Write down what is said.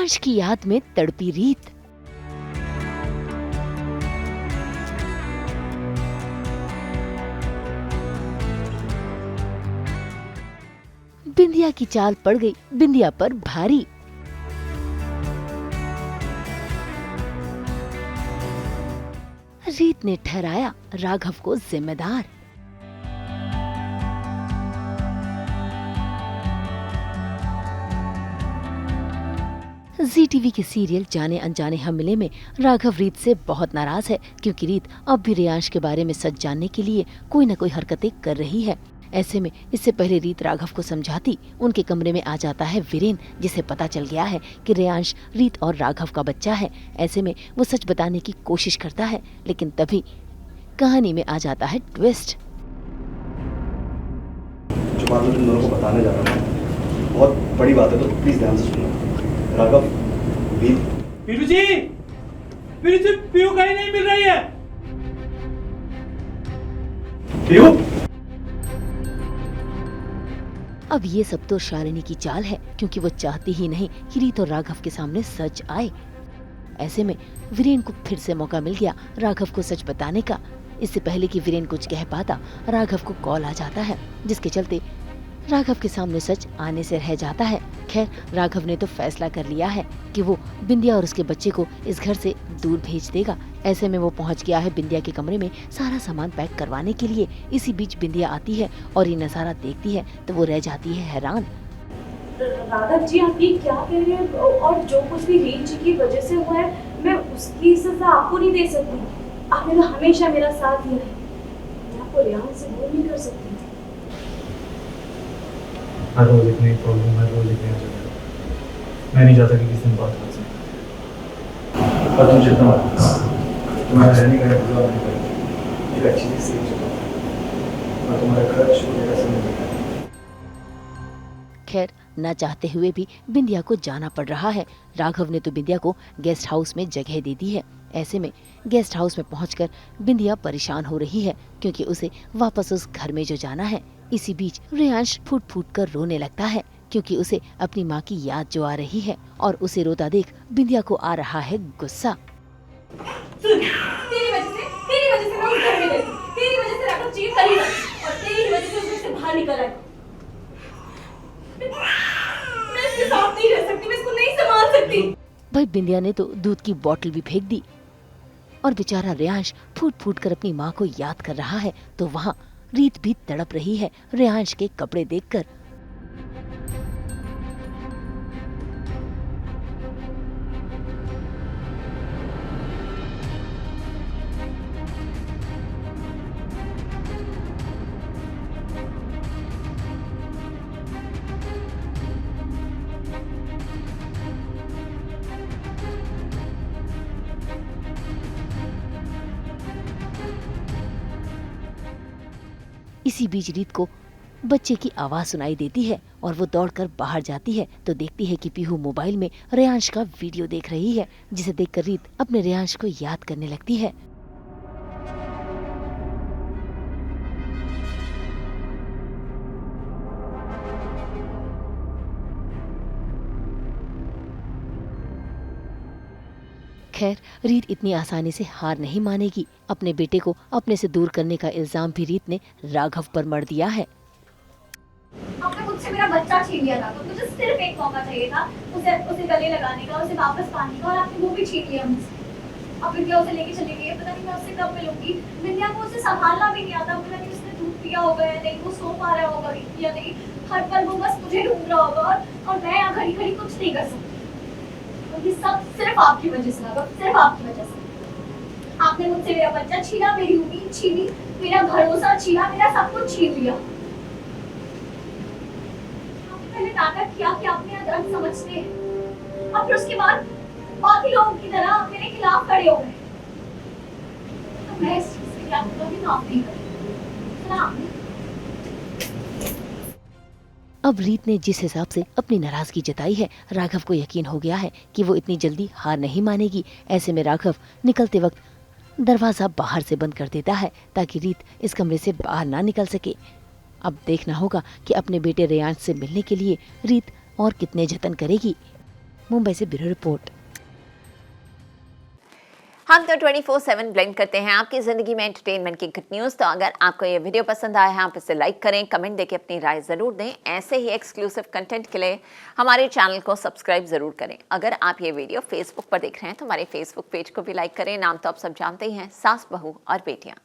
रेयांश की याद में तड़पी रीत। बिंदिया की चाल पड़ गई बिंदिया पर भारी। रीत ने ठहराया राघव को जिम्मेदार। जी टीवी के सीरियल जाने अनजाने हम मिले में राघव रीत से बहुत नाराज है, क्योंकि रीत अब भी रेयांश के बारे में सच जानने के लिए कोई न कोई हरकतें कर रही है। ऐसे में इससे पहले रीत राघव को समझाती, उनके कमरे में आ जाता है वीरेन, जिसे पता चल गया है कि रेयांश रीत और राघव का बच्चा है। ऐसे में वो सच बताने की कोशिश करता है, लेकिन तभी कहानी में आ जाता है ट्विस्ट। जो बात मैं तुम दोनों को बताने जा रहा हूँ बहुत बड़ी बात है, तो प्लीज ध्यान से सुनो। राघव, पीरू जी, पीरू कहीं नहीं मिल रही है। पीरू? अब ये सब तो शालिनी की चाल है, क्योंकि वो चाहती ही नहीं कि रीत और राघव के सामने सच आए। ऐसे में वीरेन को फिर से मौका मिल गया राघव को सच बताने का। इससे पहले कि वीरेन कुछ कह पाता, राघव को कॉल आ जाता है, जिसके चलते राघव के सामने सच आने से रह जाता है। खैर, राघव ने तो फैसला कर लिया है कि वो बिंदिया और उसके बच्चे को इस घर से दूर भेज देगा। ऐसे में वो पहुंच गया है बिंदिया के कमरे में सारा सामान पैक करवाने के लिए। इसी बीच बिंदिया आती है और ये नजारा देखती है तो वो रह जाती है हैरान। राघव जी, आप ये क्या कह रहे हैं? और जो कुछ भी रीत जी की वजह से हुआ है, मैं उसकी सजा आपको नहीं दे सकती। आपने तो हमेशा मेरा साथ दिया है, मैं आपको रेयांश से दूर नहीं कर सकती। हर रोज इतनी प्रॉब्लम, हर रोज इतनी जगह। मैं नहीं चाहता कि किसी ने बात कर सके। और तुम चिंता मत करो, तुम्हारा रहने का इंतजाम नहीं करेंगे। एक अच्छी चीज सीख चुका हूं और तुम्हारा खर्च वगैरह सब नहीं है। खैर, न चाहते हुए भी बिंदिया को जाना पड़ रहा है। राघव ने तो बिंदिया को गेस्ट हाउस में जगह दे दी है। ऐसे में गेस्ट हाउस में पहुंचकर बिंदिया परेशान हो रही है, क्योंकि उसे वापस उस घर में जो जाना है। इसी बीच रेयांश फूट फूट कर रोने लगता है, क्योंकि उसे अपनी माँ की याद जो आ रही है, और उसे रोता देख बिंदिया को आ रहा है गुस्सा। तेरी वजह से मैं उस घर में गई, तेरी वजह से राघव चीट करी ना, और तेरी वजह से उसमें से बाहर निकल आई। मैं इसके साथ नहीं रह सकती, मैं इसको नहीं संभाल सकती। भाई, बिंदिया ने तो दूध की बोतल भी फेंक दी, और बेचारा रेयांश फूट फूट कर अपनी माँ को याद कर रहा है। तो वहाँ रीत भी तड़प रही है रेयांश के कपड़े देखकर। इसी बीच रीत को बच्चे की आवाज सुनाई देती है और वो दौड़कर बाहर जाती है तो देखती है कि पीहू मोबाइल में रेयांश का वीडियो देख रही है, जिसे देखकर रीत अपने रेयांश को याद करने लगती है। खैर, रीत इतनी आसानी से हार नहीं मानेगी। अपने बेटे को अपने से दूर करने का इल्जाम भी रीत ने राघव पर मढ़ दिया है। आपने मुझसे मेरा बच्चा छीन लिया था, तो मुझे सिर्फ एक मौका चाहिए था उसे गले लगाने का, उसे वापस पाने का, और आपने वो भी छीन लिया मुझसे। अब बिंदिया उसे लेके चली गई है, पता नहीं मैं उससे कब मिलूंगी। बिंदिया को उसे संभालना भी नहीं आता, पता नहीं उसने दूध पिया होगा या नहीं, वो सो पा रहा होगा या नहीं। हर पल वो बस मुझे ढूंढ रहा होगा, और मैं यहाँ खड़ी खड़ी कुछ नहीं कर सकती। और ये सब सिर्फ आपकी वजह से लगा, सिर्फ आपकी वजह से। आपने मुझसे मेरा बच्चा छीना, मेरी उम्मीद छीनी, मेरा भरोसा छीना, मेरा सब कुछ छीन लिया। मैंने नाटक किया कि आपने दर्द समझते हैं, और फिर उसके बाद बाकी लोगों की तरह मेरे खिलाफ खड़े हो गए। तो मैं इस चीज के लिए आपको कभी माफ नहीं करूंगी। सुना आपने? अब रीत ने जिस हिसाब से अपनी नाराजगी जताई है, राघव को यकीन हो गया है कि वो इतनी जल्दी हार नहीं मानेगी। ऐसे में राघव निकलते वक्त दरवाजा बाहर से बंद कर देता है, ताकि रीत इस कमरे से बाहर ना निकल सके। अब देखना होगा कि अपने बेटे रेयांश से मिलने के लिए रीत और कितने जतन करेगी। मुंबई से ब्यूरो रिपोर्ट। हम तो 24/7 ब्लेंड करते हैं आपकी ज़िंदगी में एंटरटेनमेंट की गुड न्यूज़। तो अगर आपको ये वीडियो पसंद आया है आप इसे लाइक करें, कमेंट देके अपनी राय ज़रूर दें। ऐसे ही एक्सक्लूसिव कंटेंट के लिए हमारे चैनल को सब्सक्राइब ज़रूर करें। अगर आप ये वीडियो फेसबुक पर देख रहे हैं तो हमारे फेसबुक पेज को भी लाइक करें। नाम तो आप सब जानते ही हैं, सास बहू और बेटियाँ।